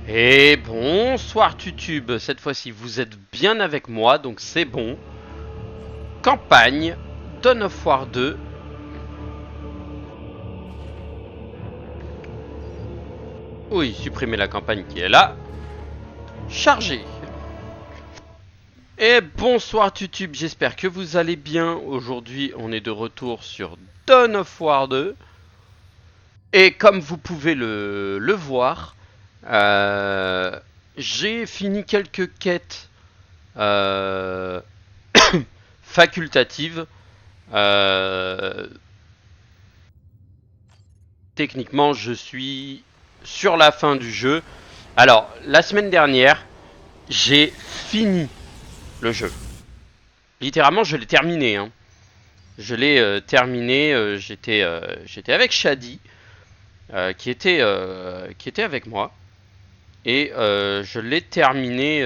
Et bonsoir YouTube, cette fois-ci vous êtes bien avec moi, donc c'est bon. Campagne, Dawn of War 2. Oui, supprimer la campagne qui est là. Chargé. Et bonsoir YouTube, j'espère que vous allez bien. Aujourd'hui on est de retour sur Dawn of War 2. Et comme vous pouvez le voir, euh, j'ai fini quelques quêtes euh, facultatives. Euh, Techniquement, je suis sur la fin du jeu. Alors, la semaine dernière, j'ai fini le jeu. Littéralement, je l'ai terminé. Hein. Je l'ai terminé. J'étais avec Shadi, qui était avec moi. Et je l'ai terminé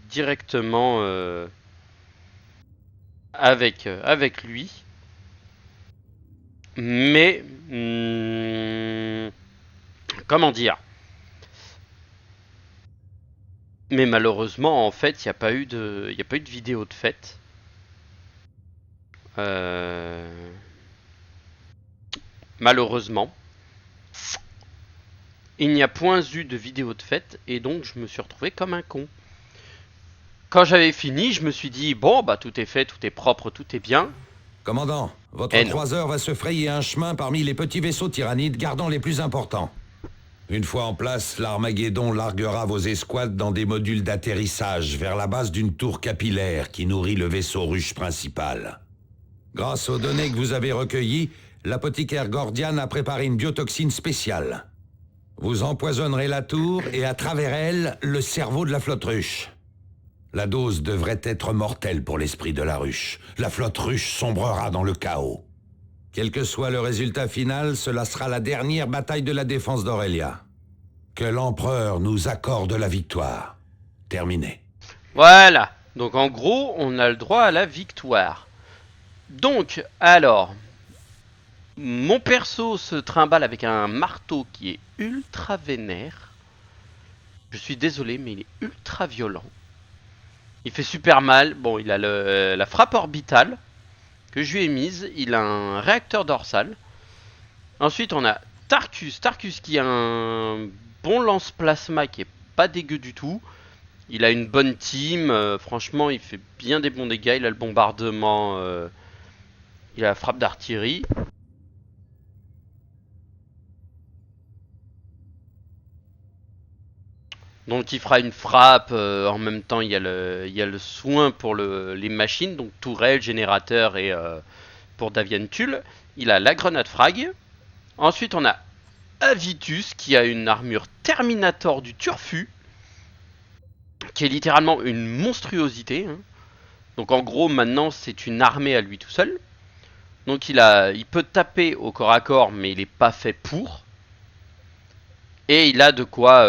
directement avec lui. Mais, comment dire? Mais malheureusement, en fait, il n'y a pas eu de vidéo de fête. Euh, Malheureusement, il n'y a point eu de vidéo de fête et donc je me suis retrouvé comme un con. Quand j'avais fini, je me suis dit bon bah tout est fait, tout est propre, tout est bien. Commandant, votre Eh non. croiseur va se frayer un chemin parmi les petits vaisseaux tyrannides gardant les plus importants. Une fois en place, l'Armageddon larguera vos escouades dans des modules d'atterrissage vers la base d'une tour capillaire qui nourrit le vaisseau ruche principal. Grâce aux données que vous avez recueillies, l'apothicaire Gordian a préparé une biotoxine spéciale. Vous empoisonnerez la tour et à travers elle, le cerveau de la flotte ruche. La dose devrait être mortelle pour l'esprit de la ruche. La flotte ruche sombrera dans le chaos. Quel que soit le résultat final, cela sera la dernière bataille de la défense d'Aurélia. Que l'empereur nous accorde la victoire. Terminé. Voilà. Donc en gros, on a le droit à la victoire. Donc, alors, mon perso se trimballe avec un marteau qui est ultra vénère. Je suis désolé, mais il est ultra violent. Il fait super mal. Bon, il a la frappe orbitale que je lui ai mise. Il a un réacteur dorsal. Ensuite, on a Tarkus. Tarkus qui a un bon lance-plasma qui est pas dégueu du tout. Il a une bonne team. Franchement, il fait bien des bons dégâts. Il a le bombardement. Il a la frappe d'artillerie. Donc il fera une frappe, en même temps il y a le soin pour les machines, donc tourelle, générateur et pour Davientul. Il a la grenade frag. Ensuite on a Avitus qui a une armure Terminator du Turfu, qui est littéralement une monstruosité. Hein. Donc en gros maintenant c'est une armée à lui tout seul. Donc il peut taper au corps à corps mais il n'est pas fait pour. Et il a de quoi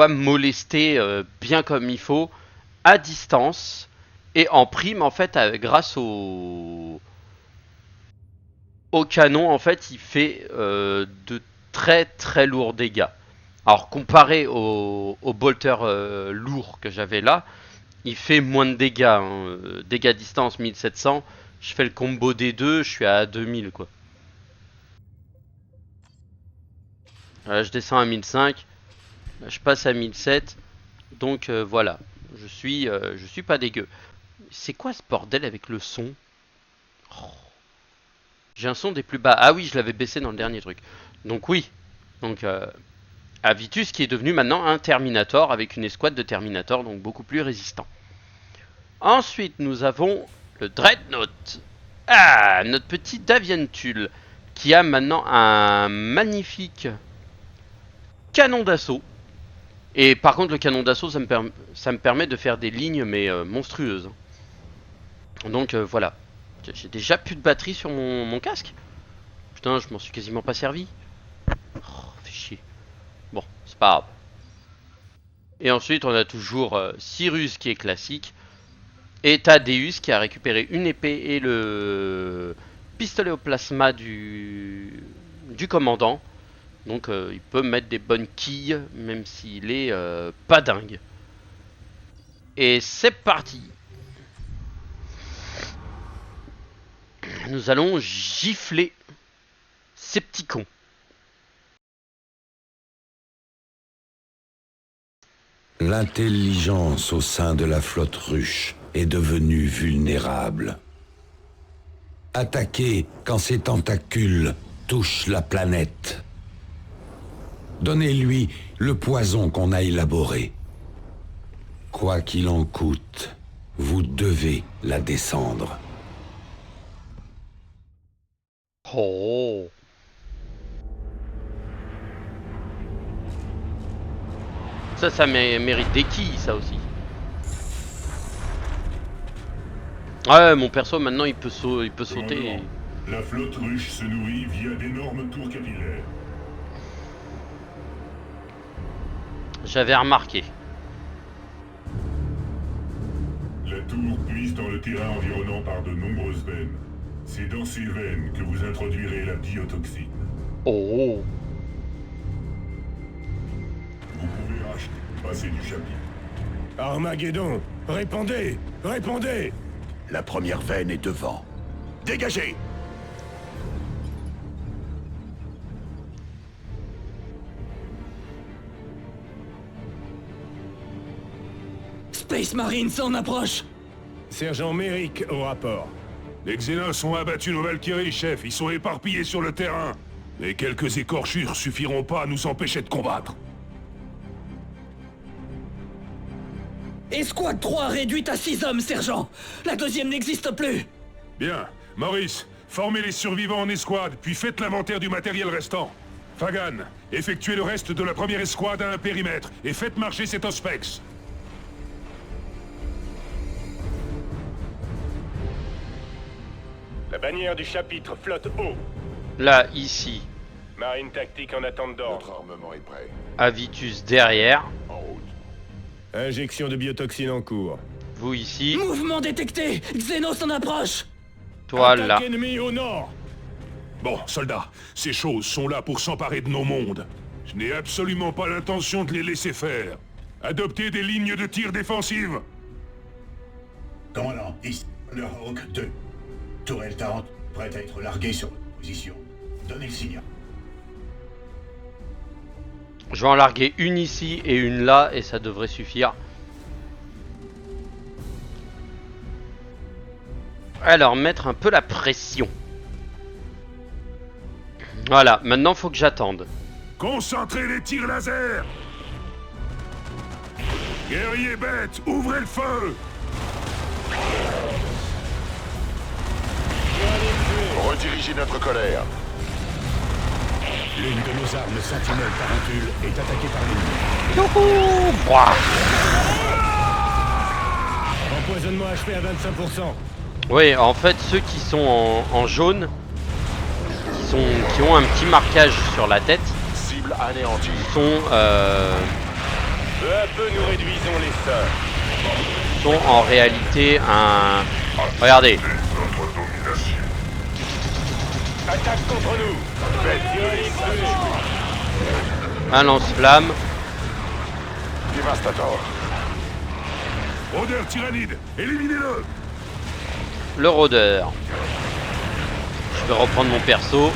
molester bien comme il faut à distance et en prime en fait grâce au canon en fait il fait de très très lourds dégâts. Alors comparé au bolter lourd que j'avais là, il fait moins de dégâts. Hein. Dégâts distance 1700, je fais le combo des deux, je suis à 2000 quoi. Je descends à 1005, je passe à 1007, donc voilà, je suis pas dégueu. C'est quoi ce bordel avec le son? Oh, j'ai un son des plus bas. Ah oui, je l'avais baissé dans le dernier truc. Donc oui. Donc Avitus qui est devenu maintenant un Terminator avec une escouade de Terminator, donc beaucoup plus résistant. Ensuite, nous avons le Dreadnought. Ah, notre petit Davientul qui a maintenant un magnifique canon d'assaut. Et par contre, le canon d'assaut, ça me permet de faire des lignes mais monstrueuses. Donc voilà. J'ai déjà plus de batterie sur mon casque. Putain, je m'en suis quasiment pas servi. Oh, fait chier. Bon, c'est pas grave. Et ensuite, on a toujours Cyrus qui est classique. Et Thaddeus qui a récupéré une épée et le pistolet au plasma du commandant. Donc il peut mettre des bonnes quilles, même s'il est pas dingue. Et c'est parti. Nous allons gifler ces petits cons. L'intelligence au sein de la flotte ruche est devenue vulnérable. Attaquée quand ses tentacules touchent la planète. Donnez-lui le poison qu'on a élaboré. Quoi qu'il en coûte, vous devez la descendre. Oh. Ça mérite des quilles, ça aussi. Ouais, mon perso maintenant il peut sauter. La flotte ruche se nourrit via d'énormes tours capillaires. J'avais remarqué. La tour puise dans le terrain environnant par de nombreuses veines. C'est dans ces veines que vous introduirez la biotoxine. Oh. Vous pouvez racheter, passer du chapitre. Armageddon, répondez! Répondez! La première veine est devant. Dégagez! Space Marine s'en approche. Sergent Merrick au rapport. Les Xénos ont abattu nos Valkyries, chef. Ils sont éparpillés sur le terrain. Mais quelques écorchures suffiront pas à nous empêcher de combattre. Escouade 3 réduite à 6 hommes, sergent. La deuxième n'existe plus. Bien. Maurice, formez les survivants en escouade, puis faites l'inventaire du matériel restant. Fagan, effectuez le reste de la première escouade à un périmètre, et faites marcher cet Auspex. La bannière du chapitre flotte haut. Là, ici. Marine tactique en attente d'ordre. Notre armement est prêt. Avitus derrière. En route. Injection de biotoxine en cours. Vous ici. Mouvement détecté. Xenos s'en approche. Toi là. Attaque ennemie au nord. Bon, soldats, ces choses sont là pour s'emparer de nos mondes. Je n'ai absolument pas l'intention de les laisser faire. Adoptez des lignes de tir défensives. Commandant, ici, Hawk 2. Tourelle 40, prête à être larguée sur votre position. Donnez le signal. Je vais en larguer une ici et une là et ça devrait suffire. Alors, mettre un peu la pression. Voilà, maintenant faut que j'attende. Concentrez les tirs laser. Guerriers bêtes, ouvrez le feu. Redirigez notre colère. L'une de nos armes Sentinelle Tarantule est attaquée par l'ennemi. Youhou! Bouah. Empoisonnement achevé à 25%. Oui, en fait, ceux qui sont en jaune, qui ont un petit marquage sur la tête, Cible anéantie. sont, Peu à peu, nous réduisons les sorts. sont en réalité un... Regardez, Attaque contre nous. un lance-flamme. Dévastator. Odeur tyrannide, éliminez-le. Le rôdeur. Je vais reprendre mon perso.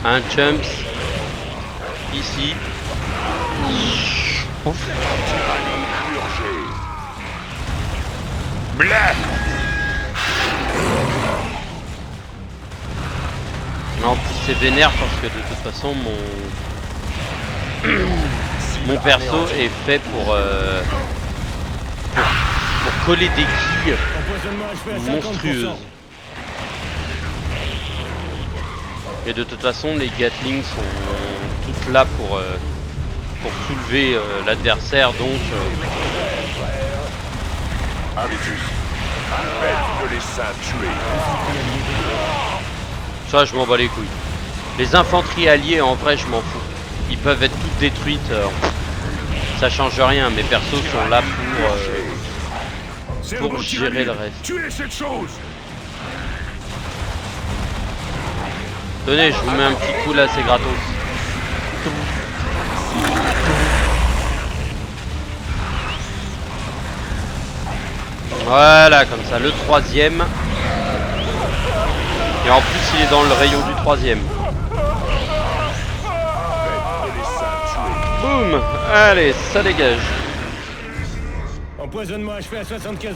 Un jumps. Ici. Ouf. Purgé. En plus c'est vénère parce que de toute façon mon perso est fait pour coller des quilles Empoisonnement achevé à 50%. monstrueuses. Et de toute façon les Gatling sont toutes là pour soulever l'adversaire, donc Habitus. Appelle de l'essaim tué. ça je m'en bats les couilles. Les infanteries alliées en vrai je m'en fous. Ils peuvent être toutes détruites, ça change rien, mes persos sont là pour gérer le reste. Tuez cette chose. Tenez, je vous mets un petit coup là, c'est gratos. Voilà, comme ça, le troisième. Et en plus, il est dans le rayon du troisième. Boum. Allez, ça dégage. Empoisonnement achevé à 75%.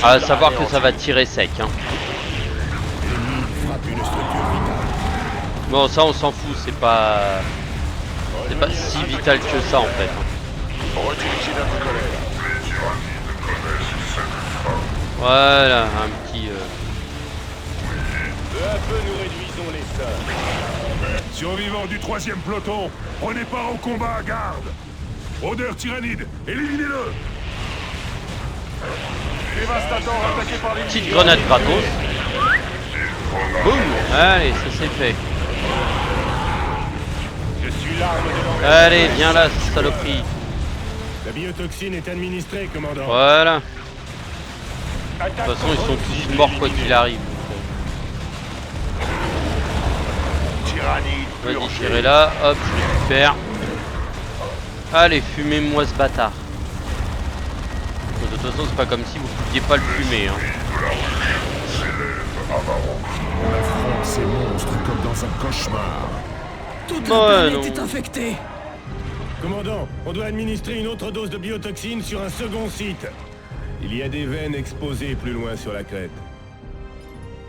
À savoir que ça va tirer sec. Hein. Frappe une structure vitale. Bon, ça, on s'en fout. C'est pas si vital que ça, en fait. Redirigez notre colère. Voilà, un petit... Peu à peu, nous réduisons les sorts. Survivants du 3e peloton, prenez part au combat à garde. Odeur tyrannide, éliminez-le. Dévastateur attaqué par les petite grenade gratos. Boum. Allez, ça c'est fait. Je suis l'arme de l'envers. Allez, viens là, saloperie. La biotoxine est administrée, commandant. Voilà. De toute façon, ils sont tous morts quoi qu'il arrive. Vas-y, tirez là. Hop, je récupère. Allez, fumez-moi ce bâtard. De toute façon, c'est pas comme si vous pouviez pas le fumer. Hein. Ces monstres comme dans un cauchemar. Toute Ouais, la planète non. est infectée. Commandant, on doit administrer une autre dose de biotoxine sur un second site. Il y a des veines exposées plus loin sur la crête.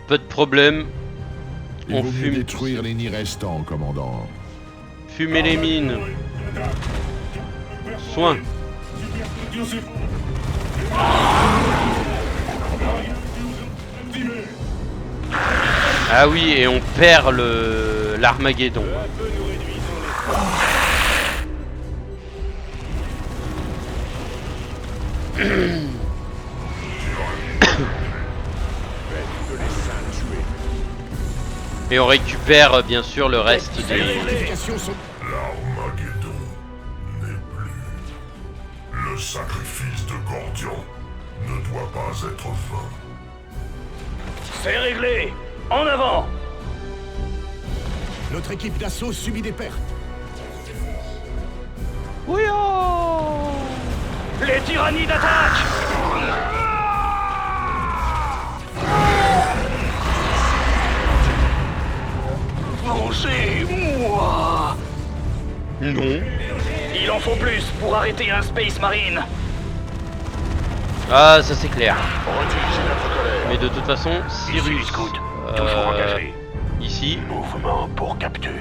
Peu de problème. On fume. détruire les nids restants, commandant. Fumer les mines. Soin. Ah oui, et on perd l'Armageddon. Peu à peu, nous réduisons les sorts. Faites que les saints tués. Et on récupère bien sûr le reste des... L'Armageddon n'est plus. Le sacrifice de Gordion ne doit pas être vain. C'est réglé. En avant. Notre équipe d'assaut subit des pertes. Oui, oh. Les tyrannies d'attaque. Mangez-moi. Non. Il en faut plus pour arrêter un Space Marine. Ah, ça c'est clair. Redirigez notre colère. Mais de toute façon, Cyrus... Toujours engagé. Ici, Mouvement pour capture.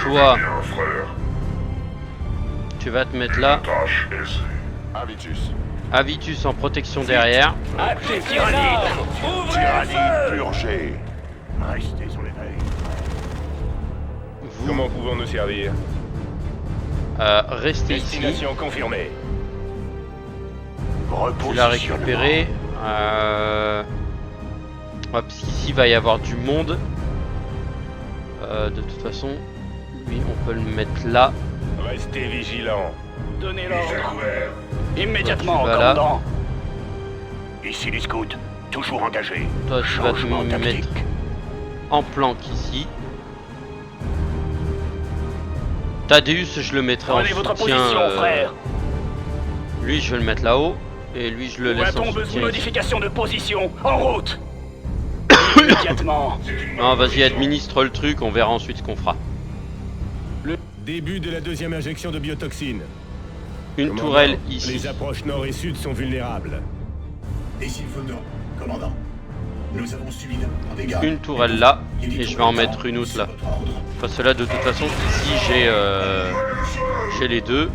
toi, Un frère, tu vas te mettre là. tâche aisée. Avitus. Avitus en protection derrière. Acte tyrannide. Tyrannide purgée. Restez sur l'éveil. Vous, Comment pouvons-nous servir? restez ici. Destination confirmée. Tu l'as récupéré. Ouais, parce qu'ici il va y avoir du monde. De toute façon, lui on peut le mettre là. Restez vigilants. Donnez l'ordre. Immédiatement, Toi, tu vas là. commandant. Ici les scouts. Toujours engagés. Toi tu vas te Changement mettre tactique. en planque ici. Thaddeus je le mettrai en Prenez votre soutien. position, frère. Lui je vais le mettre là-haut. Et lui je le Ou laisse en bombeuse soutien. ici. modification de position. En route. Immédiatement. Non vas-y administre le truc, on verra ensuite ce qu'on fera. Le début de la deuxième injection de biotoxine. Une Commandant, tourelle ici. Les approches nord et sud sont vulnérables. Et s'il faut non, commandant, nous avons subi un dégât. Une tourelle là. Et je vais en mettre une autre là. Parce que là de toute façon ici j'ai les deux.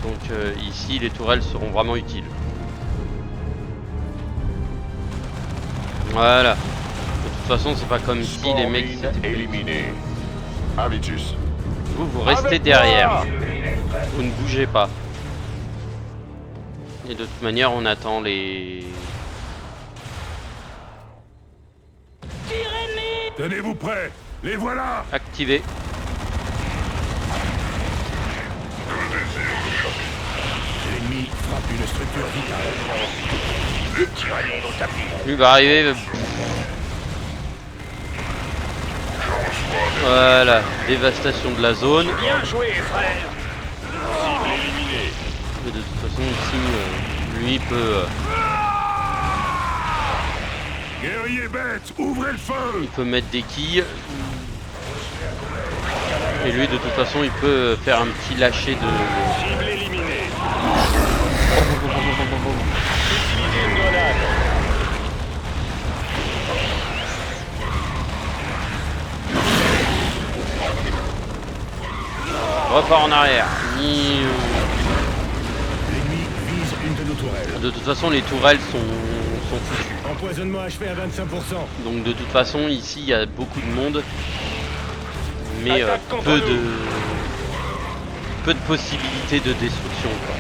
Donc ici les tourelles seront vraiment utiles. Voilà. De toute façon c'est pas comme si les mecs s'étaient- éliminés. Avitus. vous restez derrière. Vous ne bougez pas. Et de toute manière on attend les... Tenez-vous prêts. Les voilà. activés. L'ennemi frappe une structure vitale. Tyrannide au tapis. Lui va arriver. Voilà, dévastation de la zone. Bien joué, frère. Mais de toute façon, ici, lui, il peut... Guerrier bête, ouvrez le feu! Il peut mettre des quilles. Et lui, de toute façon, il peut faire un petit lâcher de... Cible éliminée. Utilisez une grenade. Repart en arrière. L'ennemi vise une de nos tourelles. De toute façon, les tourelles sont foutues. Empoisonnement achevé à 25%. Donc de toute façon, ici, il y a beaucoup de monde. Mais Attaque contre peu nous. de possibilités de destruction, quoi.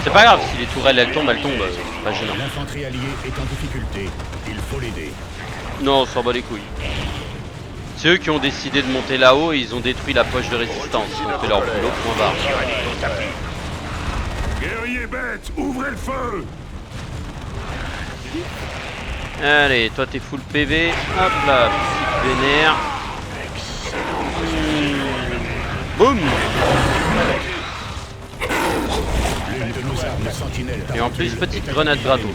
C'est pas grave, si les tourelles elles tombent, c'est pas gênant. L'infanterie alliée est en difficulté. Il faut l'aider. Non, on s'en bat les couilles. C'est eux qui ont décidé de monter là-haut et ils ont détruit la poche de résistance. Ils ont fait leur boulot, point barre. Guerrier bête, ouvrez le feu! Allez, toi t'es full PV. Hop là, petite vénère. Boum. L'une de nos armes sentinelles. Et en plus, petite grenade gratos.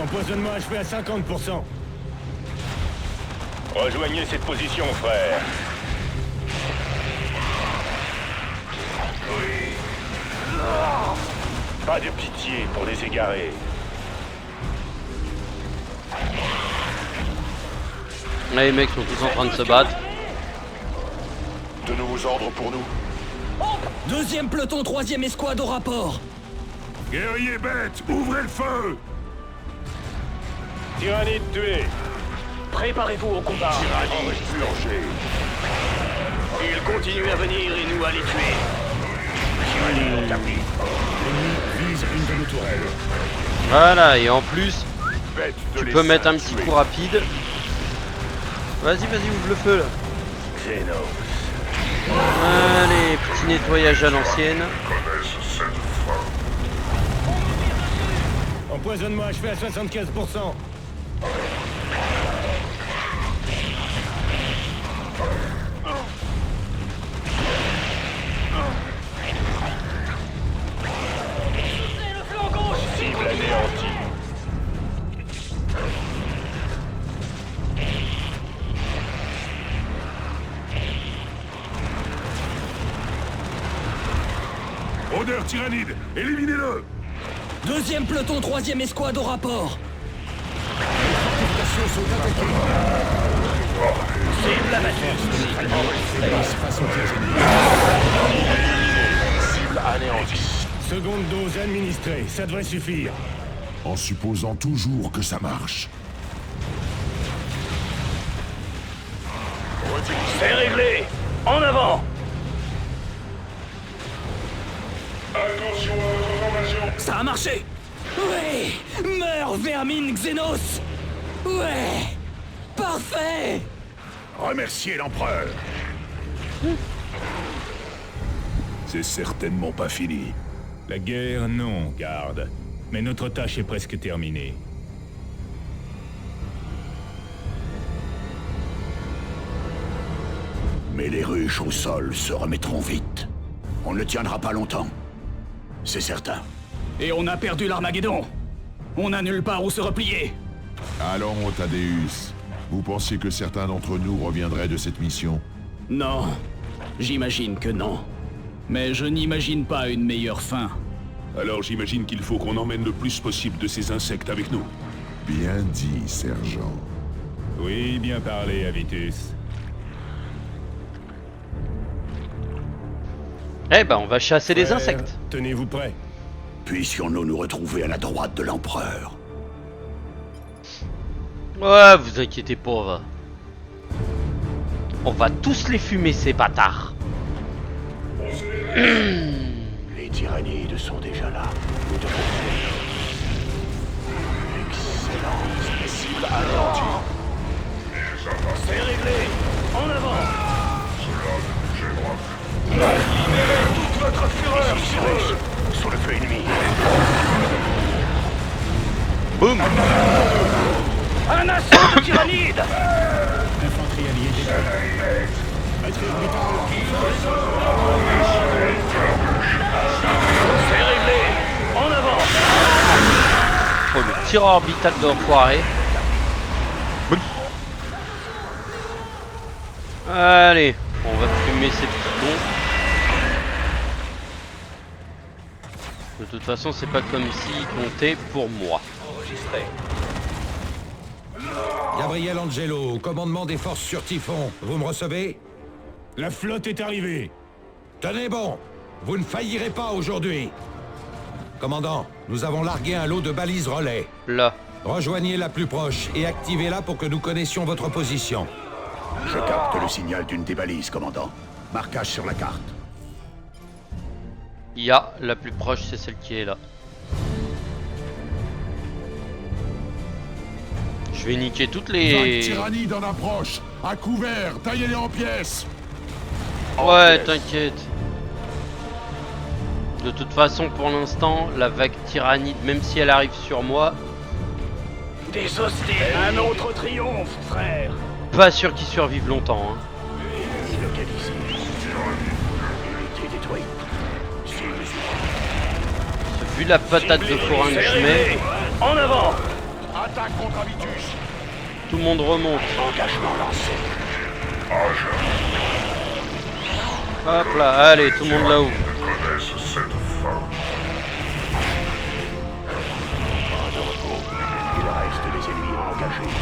Empoisonnement achevé à 50%. Rejoignez cette position, frère. Pas de pitié pour les égarés. Là, les mecs sont tous en train de se battre. De nouveaux ordres pour nous. Deuxième peloton, troisième escouade au rapport. Guerrier bête, ouvrez le feu! Tyrannide tué. Préparez-vous au combat. Purgé. Ils continuent à venir et nous à les tuer. L'ennemi vise une de nos tourelles. Voilà, et en plus, Bête de tu les peux mettre un tuer. petit coup rapide. Vas-y, ouvre le feu là. Allez, petit nettoyage à l'ancienne. Empoisonnement achevé à 75%. Cible anéantie. Odeur tyrannide, éliminez-le! Deuxième peloton, troisième escouade au rapport. Cible abattue. Face au piège ennemi. Cible anéantie. Seconde dose administrée, ça devrait suffire. En supposant toujours que ça marche. C'est réglé. En avant. Attention à votre formation. Ça a marché. Ouais. Meurs, vermine Xenos. Ouais. Parfait. Remerciez l'empereur. C'est certainement pas fini. La guerre, non, garde. Mais notre tâche est presque terminée. Mais les ruches au sol se remettront vite. On ne tiendra pas longtemps. C'est certain. Et on a perdu l'Armageddon. On n'a nulle part où se replier. Allons, Thaddeus. Vous pensiez que certains d'entre nous reviendraient de cette mission? Non. J'imagine que non. Mais je n'imagine pas une meilleure fin. Alors j'imagine qu'il faut qu'on emmène le plus possible de ces insectes avec nous. Bien dit, sergent. Oui, bien parlé, Avitus. Eh ben, on va chasser les Frères, insectes. Tenez-vous prêts. Puissions-nous nous retrouver à la droite de l'empereur. Ouais, vous inquiétez pas, on va tous les fumer, ces bâtards. Les tyrannides sont déjà là. Nous devons faire. Excellent. Cible anéantie. C'est réglé. En avant. Toute votre fureur sur eux. Sur le feu ennemi. Boum. Un assaut de tyrannide. L'infanterie alliée détruite. Batterie orbitale. tir orbital d'enfoiré. Allez, on va fumer ces petits bons. De toute façon, c'est pas comme s'il comptait pour moi. Gabriel Angelo, commandement des forces sur Typhon. Vous me recevez? La flotte est arrivée. Tenez bon, vous ne faillirez pas aujourd'hui. Commandant, nous avons largué un lot de balises relais. Là. Rejoignez la plus proche et activez-la pour que nous connaissions votre position. Je capte le signal d'une des balises, commandant. Marquage sur la carte. Il y a la plus proche, c'est celle qui est là. Je vais niquer toutes Vague les... tyrannide en approche. À couvert, taillez-les en pièces. Ouais, t'inquiète. De toute façon, pour l'instant, la vague tyrannide, même si elle arrive sur moi, Des hostiles. Un autre triomphe, frère. pas sûr qu'ils survivent longtemps. Hein. Localisé. Unité détruite. Vu la patate de forain que je mets, En avant. Attaque contre Habitus. tout le monde remonte. Engagement lancé. Hop là, allez, tout le monde là-haut. Il reste des ennemis engagés.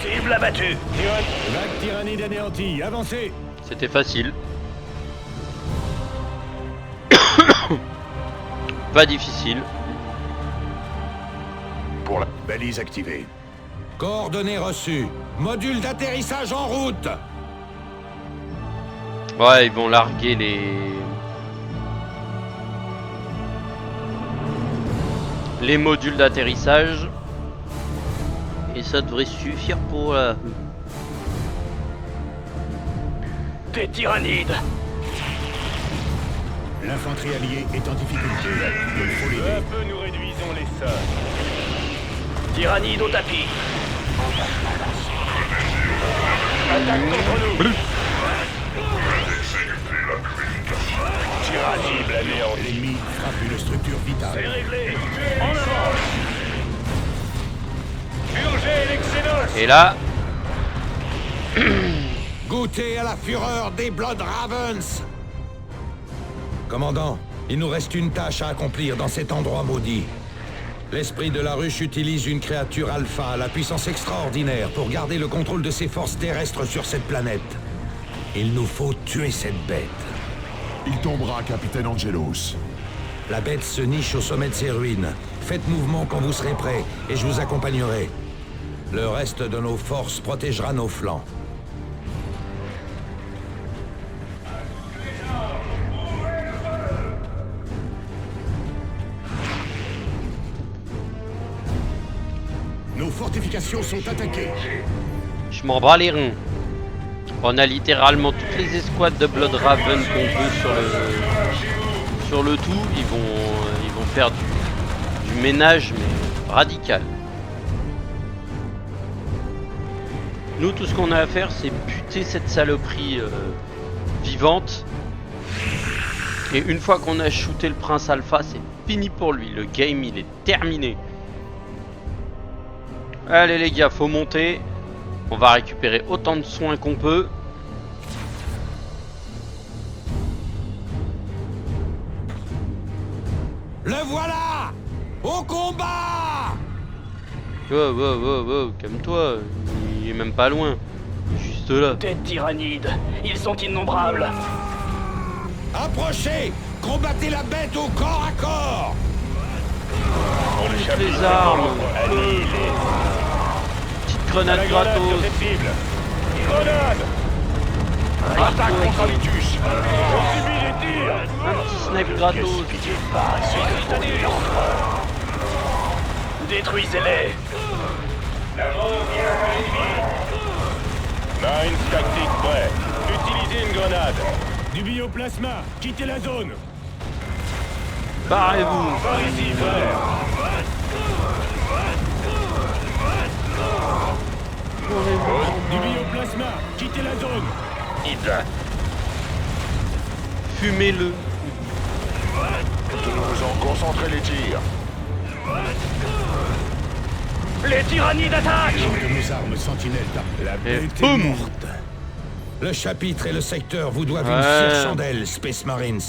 Cible abattue. Vague tyrannide anéantie, avancez. C'était facile. Pas difficile. Pour la balise activée. Coordonnées reçues. Module d'atterrissage en route. Ouais, ils vont larguer les modules d'atterrissage. Et ça devrait suffire pour la... Des tyrannides. L'infanterie alliée est en difficulté. Il faut l'aider. Peu nous réduisons les sols. Tyrannide au tapis. Attaque contre nous. Cible anéantie. L'ennemi frappe une structure vitale. Réglé. En avant. Purgez les Xénos. Et là, Goûtez à la fureur des Blood Ravens. Commandant, il nous reste une tâche à accomplir dans cet endroit maudit. L'esprit de la ruche utilise une créature alpha à la puissance extraordinaire pour garder le contrôle de ses forces terrestres sur cette planète. Il nous faut tuer cette bête. Il tombera, capitaine Angelos. La bête se niche au sommet de ses ruines. Faites mouvement quand vous serez prêts, et je vous accompagnerai. Le reste de nos forces protégera nos flancs. Nos fortifications sont attaquées. je m'en bats les reins. On a littéralement toutes les escouades de Blood Raven qu'on peut sur le tout. Ils vont faire du ménage, mais radical. Nous, tout ce qu'on a à faire, c'est buter cette saloperie vivante. Et une fois qu'on a shooté le prince alpha, c'est fini pour lui. Le game, il est terminé. Allez les gars, faut monter. On va récupérer autant de soins qu'on peut. Le voilà! Au combat! Wow, calme-toi. Il est même pas loin. Il est juste là. Des tyrannides. Ils sont innombrables. Approchez! Combattez la bête au corps à corps! Toutes les armes. Petite grenade gratos. cible. Grenade. Attaque contre Habitus. On subit les tirs. Un petit snipe gratos. Détruisez-les. Mines tactique prêt. Utilisez une grenade. Du bioplasma. Quittez la zone. Barrez-vous. Par ici, frère. Du bioplasma. Quittez la zone. Fumez-le. Nous en concentrer les tirs. Les tyrannides attaquent! De nos armes sentinelles, la Et bête est boum! morte. Le chapitre et le secteur vous doivent Ouais. une fière chandelle, Space Marines.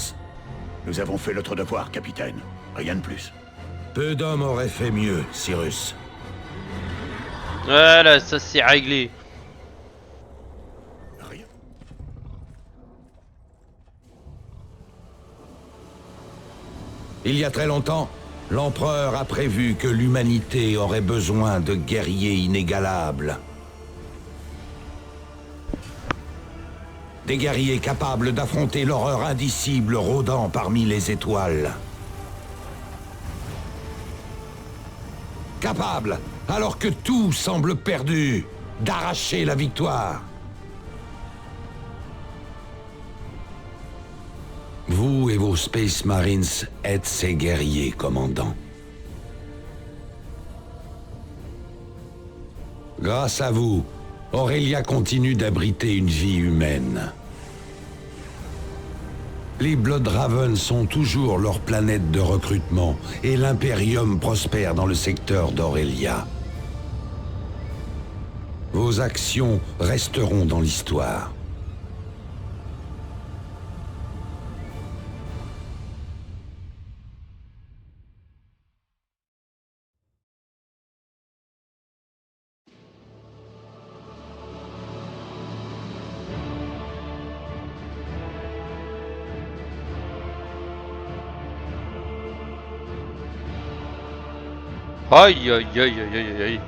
Nous avons fait notre devoir, capitaine. Rien de plus. Peu d'hommes auraient fait mieux, Cyrus. Voilà, ça c'est réglé. Rien. Il y a très longtemps, l'empereur a prévu que l'humanité aurait besoin de guerriers inégalables. Des guerriers capables d'affronter l'horreur indicible rôdant parmi les étoiles. Capables, alors que tout semble perdu, d'arracher la victoire. Vous et vos Space Marines êtes ces guerriers, commandant. Grâce à vous, Aurelia continue d'abriter une vie humaine. Les Bloodraven sont toujours leur planète de recrutement et l'Imperium prospère dans le secteur d'Aurelia. Vos actions resteront dans l'histoire. Aïe aïe aïe aïe aïe aïe.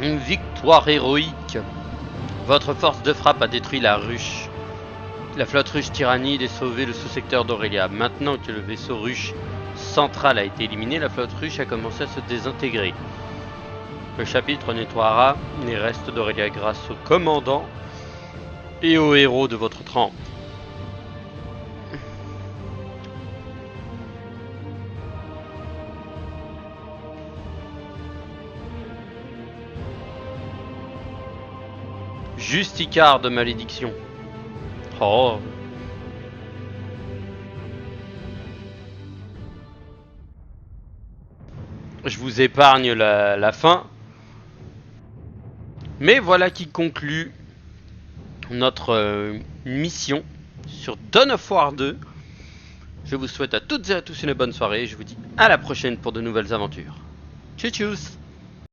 Une victoire héroïque. Votre force de frappe a détruit la ruche. La flotte ruche tyrannide et sauvé le sous-secteur d'Aurelia. Maintenant que le vaisseau ruche central a été éliminé, la flotte ruche a commencé à se désintégrer. Le chapitre nettoiera les restes d'Aurelia grâce au commandant et aux héros de votre trempe. Justicard de malédiction. Oh. Je vous épargne la fin. Mais voilà qui conclut notre mission sur Dawn of War 2. Je vous souhaite à toutes et à tous une bonne soirée et je vous dis à la prochaine pour de nouvelles aventures. Tchuss tchuss.